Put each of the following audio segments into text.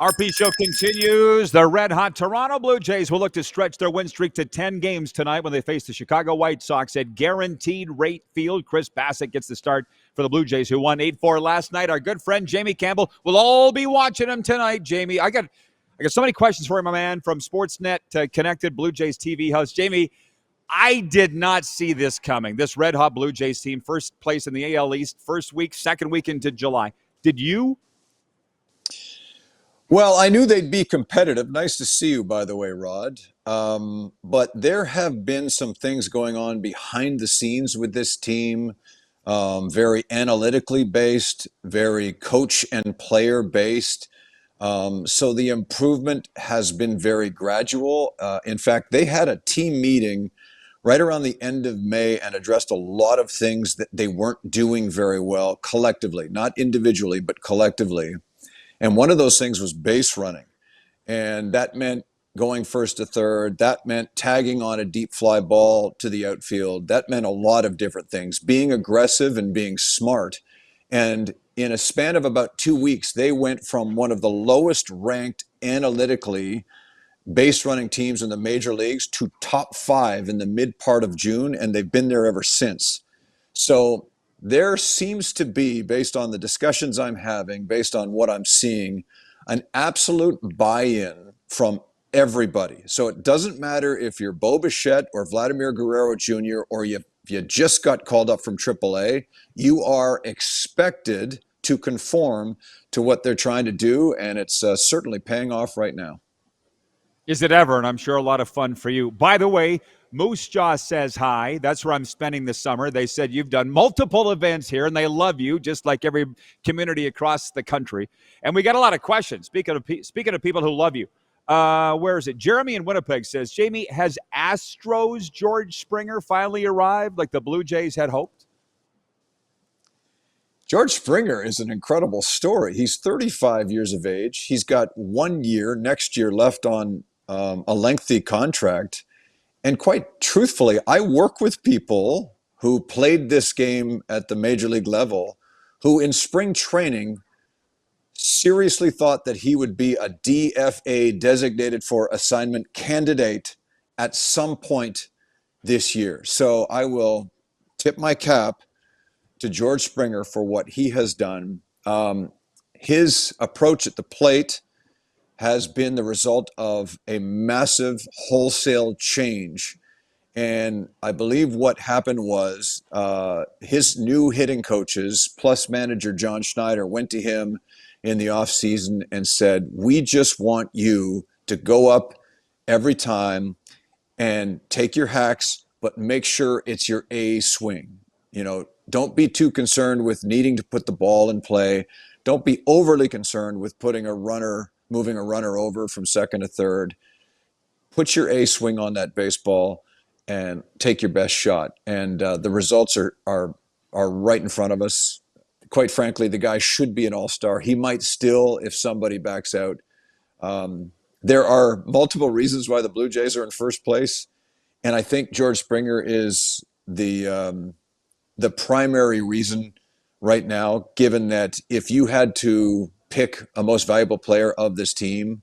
RP Show continues. The red-hot Toronto Blue Jays will look to stretch their win streak to 10 games tonight when they face the Chicago White Sox at Guaranteed Rate Field. Chris Bassett gets the start for the Blue Jays, who won 8-4 last night. Our good friend Jamie Campbell will all be watching him tonight. Jamie, I got so many questions for you, my man, from Sportsnet to Connected Blue Jays TV host. Jamie, I did not see this coming. This red-hot Blue Jays team, first place in the AL East, first week, second week into July. Did you? Well, I knew they'd be competitive. Nice to see you, by the way, Rod. But there have been some things going on behind the scenes with this team, very analytically based, very coach and player based. So the improvement has been very gradual. In fact, they had a team meeting right around the end of May and addressed a lot of things that they weren't doing very well collectively, not individually, but collectively. And one of those things was base running. And that meant going first to third. That meant tagging on a deep fly ball to the outfield. That meant a lot of different things, being aggressive and being smart. And in a span of about 2 weeks, they went from one of the lowest ranked analytically base running teams in the major leagues to top 5 in the mid part of June. And they've been there ever since. So there seems to be, based on the discussions I'm having, based on what I'm seeing, an absolute buy-in from everybody. So it doesn't matter if you're Bo Bichette or Vladimir Guerrero Jr. or you just got called up from AAA, you are expected to conform to what they're trying to do, and it's certainly paying off right now. Is it ever? And I'm sure a lot of fun for you. By the way, Moose Jaw says hi. That's where I'm spending the summer. They said you've done multiple events here, and they love you, just like every community across the country. And we got a lot of questions. Speaking of people who love you, where is it? Jeremy in Winnipeg says, Jamie, has Astros George Springer finally arrived like the Blue Jays had hoped? George Springer is an incredible story. He's 35 years of age. He's got 1 year next year left on a lengthy contract. And quite truthfully, I work with people who played this game at the major league level who in spring training seriously thought that he would be a DFA, designated for assignment candidate, at some point this year. So I will tip my cap to George Springer for what he has done. His approach at the plate has been the result of a massive wholesale change. And I believe what happened was his new hitting coaches plus manager John Schneider went to him in the offseason and said, we just want you to go up every time and take your hacks, but make sure it's your A swing. You know, don't be too concerned with needing to put the ball in play. Don't be overly concerned with moving a runner over from second to third. Put your A swing on that baseball and take your best shot. And the results are right in front of us. Quite frankly, the guy should be an all-star. He might still, if somebody backs out. There are multiple reasons why the Blue Jays are in first place. And I think George Springer is the primary reason right now, given that if you had to pick a most valuable player of this team,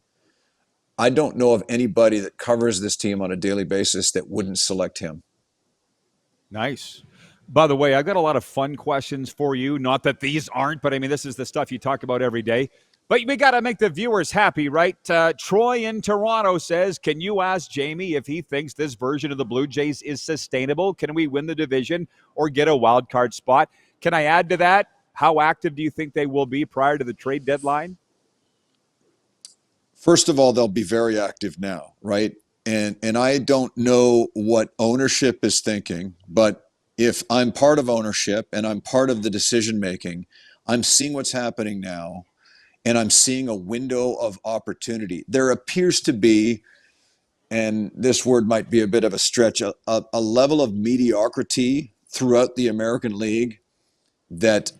I don't know of anybody that covers this team on a daily basis that wouldn't select him. Nice. By the way, I've got a lot of fun questions for you. Not that these aren't, but I mean, this is the stuff you talk about every day. But we got to make the viewers happy, right? Troy in Toronto says, can you ask Jamie if he thinks this version of the Blue Jays is sustainable? Can we win the division or get a wild card spot? Can I add to that? How active do you think they will be prior to the trade deadline? First of all, they'll be very active now, right? And I don't know what ownership is thinking, but if I'm part of ownership and I'm part of the decision making, I'm seeing what's happening now, and I'm seeing a window of opportunity. There appears to be, and this word might be a bit of a stretch, a level of mediocrity throughout the American League that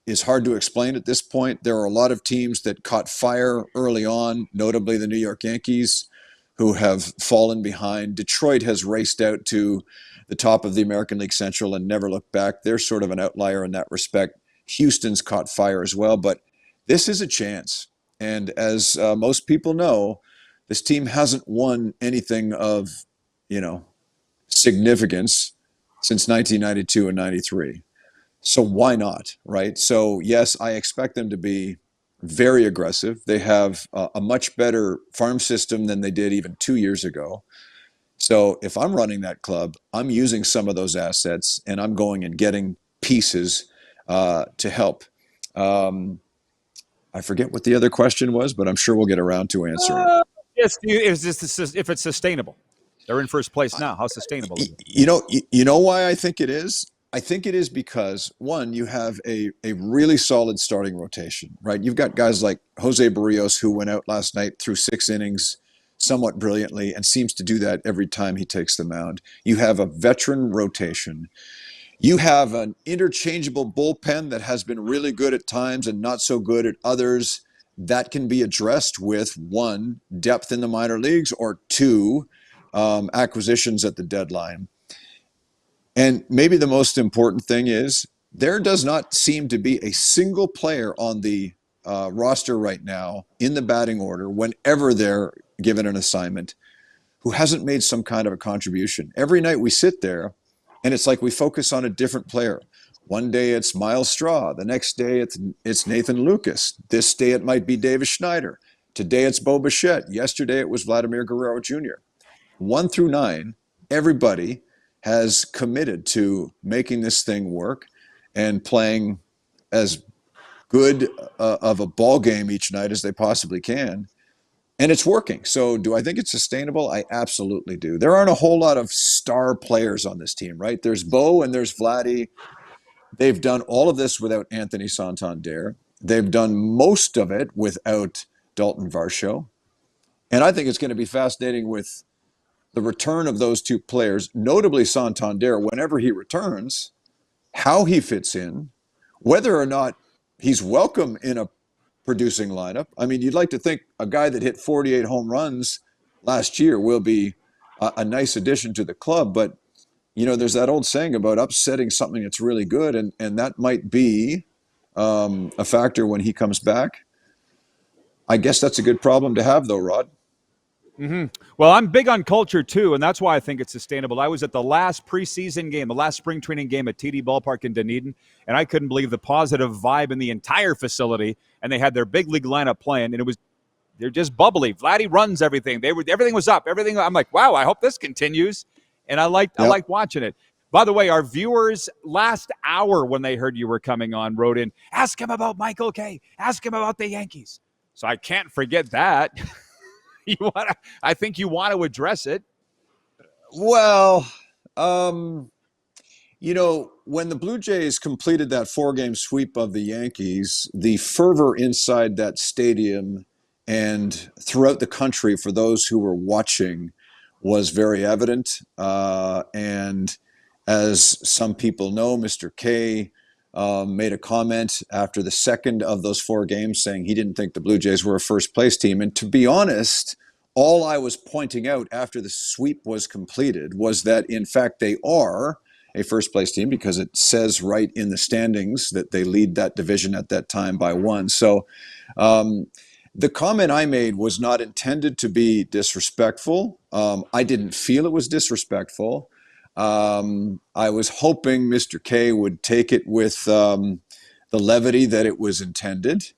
is hard to explain at this point. There are a lot of teams that caught fire early on, notably the New York Yankees, who have fallen behind. Detroit has raced out to the top of the American League Central and never looked back. They're sort of an outlier in that respect. Houston's caught fire as well, but this is a chance. And as most people know, this team hasn't won anything of, you know, significance since 1992 and 93. So why not, right? So yes, I expect them to be very aggressive. They have a much better farm system than they did even 2 years ago. So if I'm running that club, I'm using some of those assets and I'm going and getting pieces to help. Um, I forget what the other question was, but I'm sure we'll get around to answering it. Yes, if it's sustainable. They're in first place now. How sustainable is it? You know why I think it is? I think it is because one, you have a really solid starting rotation, right? You've got guys like Jose Barrios who went out last night through 6 innings somewhat brilliantly and seems to do that every time he takes the mound. You have a veteran rotation. You have an interchangeable bullpen that has been really good at times and not so good at others. That can be addressed with one, depth in the minor leagues, or two, acquisitions at the deadline. And maybe the most important thing is there does not seem to be a single player on the roster right now in the batting order, whenever they're given an assignment, who hasn't made some kind of a contribution. Every night we sit there and it's like we focus on a different player. One day it's Miles Straw. The next day it's Nathan Lucas. This day it might be Davis Schneider. Today it's Bo Bichette. Yesterday it was Vladimir Guerrero Jr. 1 through 9, everybody has committed to making this thing work and playing as good of a ball game each night as they possibly can. And it's working. So do I think it's sustainable? I absolutely do. There aren't a whole lot of star players on this team, right? There's Bo and there's Vladdy. They've done all of this without Anthony Santander. They've done most of it without Dalton Varsho. And I think it's going to be fascinating with the return of those two players, notably Santander, whenever he returns, how he fits in, whether or not he's welcome in a producing lineup. I mean, you'd like to think a guy that hit 48 home runs last year will be a nice addition to the club. But, you know, there's that old saying about upsetting something that's really good, and that might be a factor when he comes back. I guess that's a good problem to have, though, Rod. Well, I'm big on culture too, and that's why I think it's sustainable. I was at the last preseason game, the last spring training game at TD Ballpark in Dunedin, and I couldn't believe the positive vibe in the entire facility. And they had their big league lineup playing, and they're just bubbly. Vladdy runs everything. Everything was up. Everything. I'm like, wow, I hope this continues. And I Yep. liked watching it. By the way, our viewers last hour when they heard you were coming on wrote in, ask him about Michael Kay. Ask him about the Yankees. So I can't forget that. I think you want to address it. Well, um, you know, when the Blue Jays completed that 4 game sweep of the Yankees, the fervor inside that stadium and throughout the country for those who were watching was very evident. And as some people know, Mr. K made a comment after the second of those 4 games saying he didn't think the Blue Jays were a first place team. And to be honest, all I was pointing out after the sweep was completed was that, in fact, they are a first place team because it says right in the standings that they lead that division at that time by 1. So the comment I made was not intended to be disrespectful. I didn't feel it was disrespectful. I was hoping Mr. K would take it with the levity that it was intended.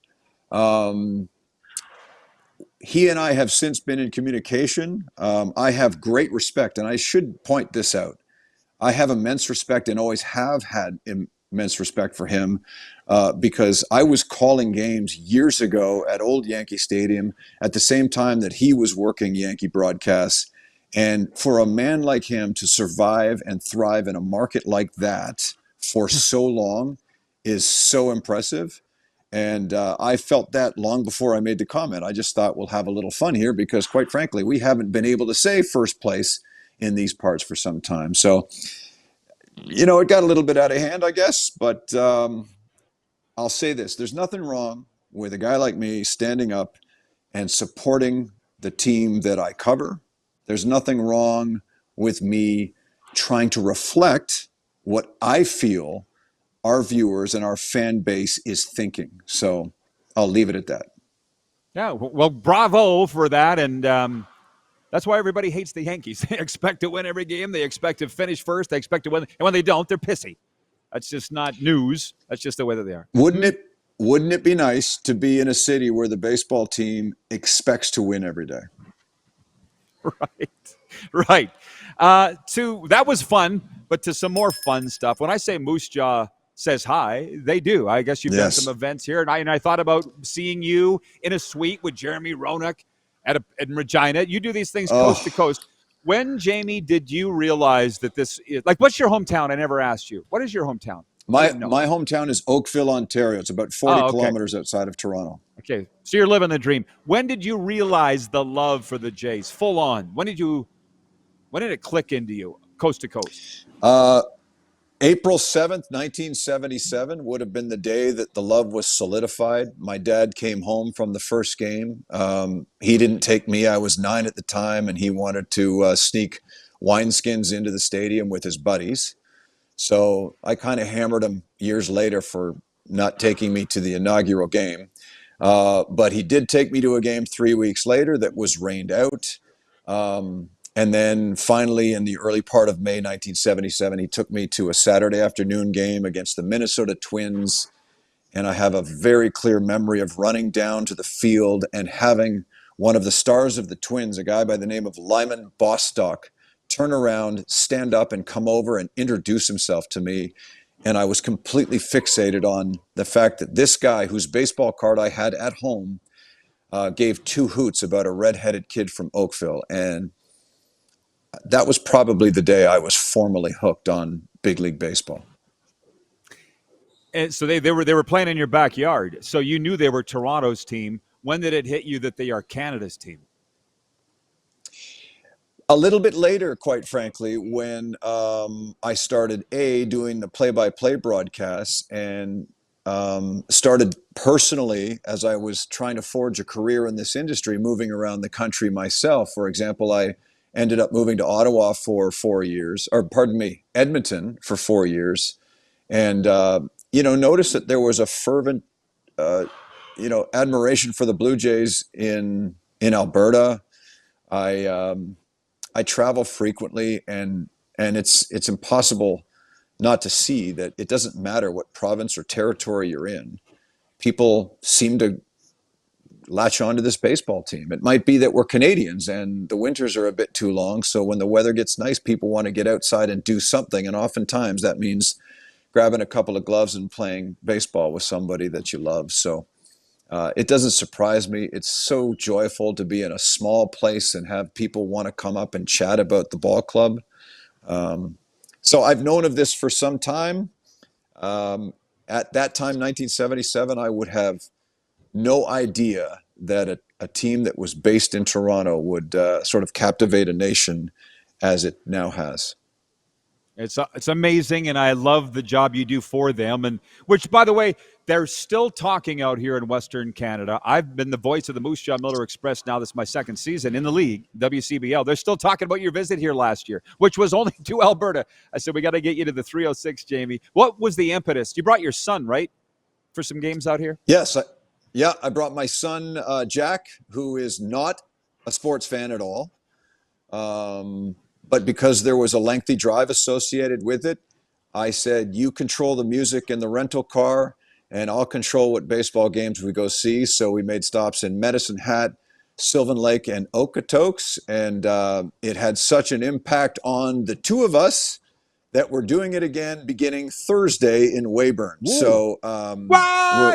He and I have since been in communication. I have great respect, and I should point this out. I have immense respect and always have had immense respect for him because I was calling games years ago at Old Yankee Stadium at the same time that he was working Yankee broadcasts. And for a man like him to survive and thrive in a market like that for so long is so impressive. And I felt that long before I made the comment. I just thought we'll have a little fun here because, quite frankly, we haven't been able to say first place in these parts for some time. So, you know, it got a little bit out of hand, I guess. But I'll say this. There's nothing wrong with a guy like me standing up and supporting the team that I cover. There's nothing wrong with me trying to reflect what I feel our viewers and our fan base is thinking. So I'll leave it at that. Yeah, well, bravo for that. And that's why everybody hates the Yankees. They expect to win every game. They expect to finish first. They expect to win. And when they don't, they're pissy. That's just not news. That's just the way that they are. Wouldn't it be nice to be in a city where the baseball team expects to win every day? Right. That was fun, but to some more fun stuff. When I say Moose Jaw says hi, they do. I guess you've done some events here, and I thought about seeing you in a suite with Jeremy Roenick in Regina. You do these things coast to coast. When, Jamie, did you realize that this is like, what's your hometown? I never asked you. What is your hometown? My hometown is Oakville, Ontario. It's about 40 kilometers outside of Toronto. Okay, so you're living the dream. When did you realize the love for the Jays full on? When did it click into you, coast to coast? April 7th, 1977 would have been the day that the love was solidified. My dad came home from the first game. He didn't take me. I was 9 at the time, and he wanted to sneak wineskins into the stadium with his buddies. So I kind of hammered him years later for not taking me to the inaugural game. But he did take me to a game 3 weeks later that was rained out. And then finally, in the early part of May 1977, he took me to a Saturday afternoon game against the Minnesota Twins. And I have a very clear memory of running down to the field and having one of the stars of the Twins, a guy by the name of Lyman Bostock, turn around, stand up, and come over and introduce himself to me. And I was completely fixated on the fact that this guy, whose baseball card I had at home, gave two hoots about a redheaded kid from Oakville. And that was probably the day I was formally hooked on big league baseball. And so they were playing in your backyard. So you knew they were Toronto's team. When did it hit you that they are Canada's team? A little bit later, quite frankly, when I started doing the play-by-play broadcasts and started personally, as I was trying to forge a career in this industry, moving around the country myself. For example, I ended up moving to Ottawa for 4 years, or pardon me, Edmonton for 4 years. And, noticed that there was a fervent, admiration for the Blue Jays in Alberta. I travel frequently, and it's impossible not to see that it doesn't matter what province or territory you're in. People seem to latch on to this baseball team. It might be that we're Canadians and the winters are a bit too long. So when the weather gets nice, people want to get outside and do something. And oftentimes that means grabbing a couple of gloves and playing baseball with somebody that you love. So it doesn't surprise me. It's so joyful to be in a small place and have people want to come up and chat about the ball club. So I've known of this for some time. At that time, 1977, I would have no idea that a team that was based in Toronto would sort of captivate a nation as it now has. It's amazing, and I love the job you do for them. And which, by the way, they're still talking out here in Western Canada. I've been the voice of the Moose Jaw Miller Express now. This is my second season in the league, WCBL. They're still talking about your visit here last year, which was only to Alberta. I said, we got to get you to the 306, Jamie. What was the impetus? You brought your son, right, for some games out here? Yes. I brought my son, Jack, who is not a sports fan at all. But because there was a lengthy drive associated with it, I said, you control the music in the rental car, and I'll control what baseball games we go see. So we made stops in Medicine Hat, Sylvan Lake, and Okotoks. And it had such an impact on the two of us that we're doing it again beginning Thursday in Weyburn. Ooh. So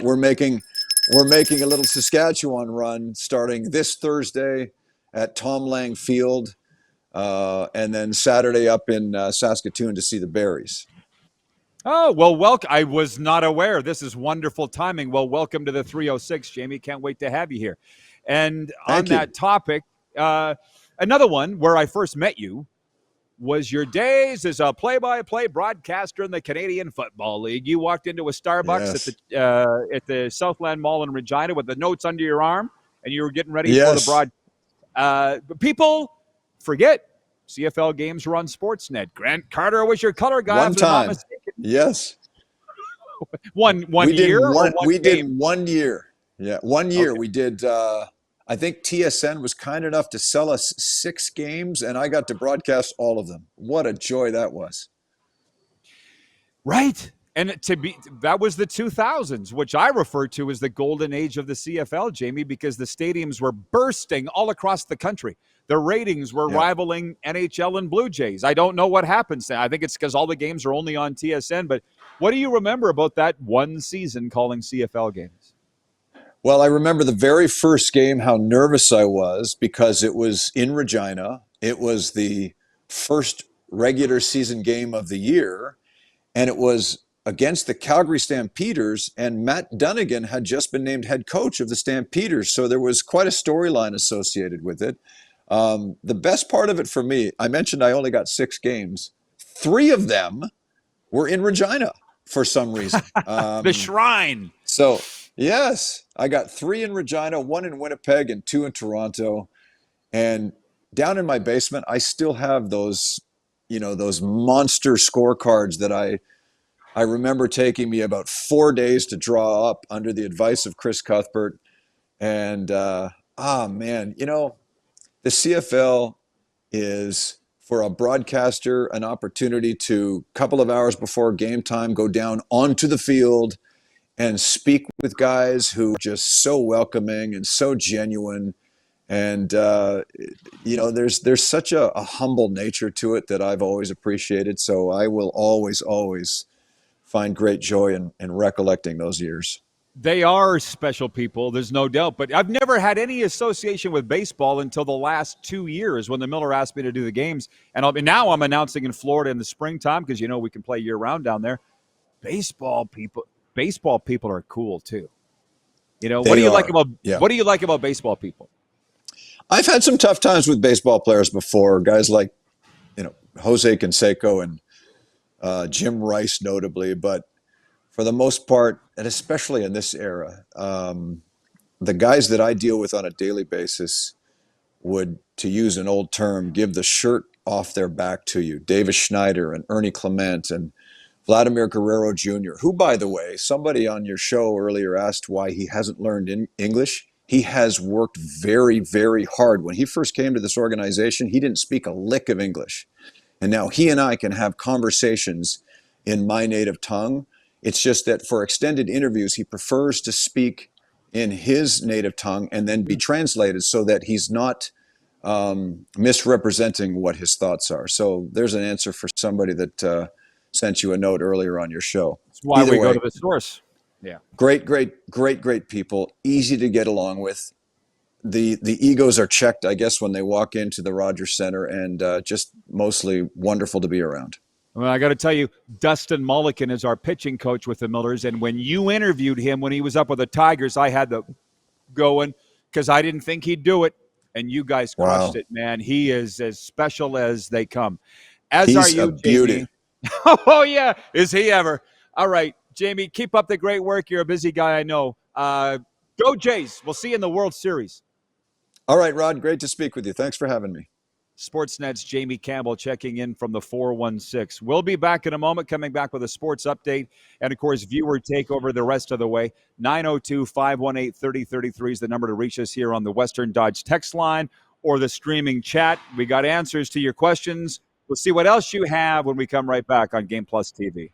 we're making a little Saskatchewan run starting this Thursday at Tom Lang Field. And then Saturday up in Saskatoon to see the Berries. Oh, well, welcome. I was not aware. This is wonderful timing. Well, welcome to the 306, Jamie. Can't wait to have you here. And on that topic, another one where I first met you was your days as a play-by-play broadcaster in the Canadian Football League. You walked into a Starbucks at the Southland Mall in Regina with the notes under your arm, and you were getting ready for the broad. But people forget CFL games were on Sportsnet. Grant Carter was your color guy. One time. Yes. one year? We did 1 year. Yeah. One year Okay. we did, I think TSN was kind enough to sell us 6 games, and I got to broadcast all of them. What a joy that was. Right. And that was the 2000s, which I refer to as the golden age of the CFL, Jamie, because the stadiums were bursting all across the country. The ratings were Yeah. rivaling NHL and Blue Jays. I don't know what happens now. I think it's because all the games are only on TSN. But what do you remember about that one season calling CFL games? Well, I remember the very first game, how nervous I was because it was in Regina. It was the first regular season game of the year, and it was against the Calgary Stampeders, and Matt Dunnigan had just been named head coach of the Stampeders. So there was quite a storyline associated with it. The best part of it for me, I mentioned I only got 6 games. 3 of them were in Regina for some reason. The Shrine. So, yes, I got 3 in Regina, 1 in Winnipeg, and 2 in Toronto. And down in my basement, I still have those, those monster scorecards that I remember taking me about 4 days to draw up under the advice of Chris Cuthbert. And man, the CFL is for a broadcaster an opportunity to, a couple of hours before game time, go down onto the field and speak with guys who are just so welcoming and so genuine. And there's such a humble nature to it that I've always appreciated. So I will always find great joy in recollecting those years. They are special people, there's no doubt. But I've never had any association with baseball until the last 2 years when the Miller asked me to do the games. And now I'm announcing in Florida in the springtime because we can play year round down there. Baseball people are cool too. What do They you like are. about Yeah. what do you like about baseball people? I've had some tough times with baseball players before, guys like, Jose Canseco and Jim Rice notably, but for the most part, and especially in this era, the guys that I deal with on a daily basis would, to use an old term, give the shirt off their back to you. Davis Schneider and Ernie Clement and Vladimir Guerrero Jr., who, by the way, somebody on your show earlier asked why he hasn't learned English. He has worked very, very hard. When he first came to this organization, he didn't speak a lick of English. And now he and I can have conversations in my native tongue. It's just that for extended interviews, he prefers to speak in his native tongue and then be translated so that he's not misrepresenting what his thoughts are. So there's an answer for somebody that sent you a note earlier on your show. That's why Either we way, go to the source. Yeah. great people, easy to get along with. The egos are checked, I guess, when they walk into the Rogers Center, and just mostly wonderful to be around. Well, I got to tell you, Dustin Mulliken is our pitching coach with the Millers, and when you interviewed him when he was up with the Tigers, I had the going because I didn't think he'd do it, and you guys crushed Wow. it, man. He is as special as they come. As are He's a you, beauty. Jamie. Oh, yeah. Is he ever? All right, Jamie, keep up the great work. You're a busy guy, I know. Go Jays. We'll see you in the World Series. All right, Rod, great to speak with you. Thanks for having me. Sportsnet's Jamie Campbell checking in from the 416. We'll be back in a moment, coming back with a sports update and, of course, viewer takeover the rest of the way. 902-518-3033 is the number to reach us here on the Western Dodge text line or the streaming chat. We got answers to your questions. We'll see what else you have when we come right back on Game Plus TV.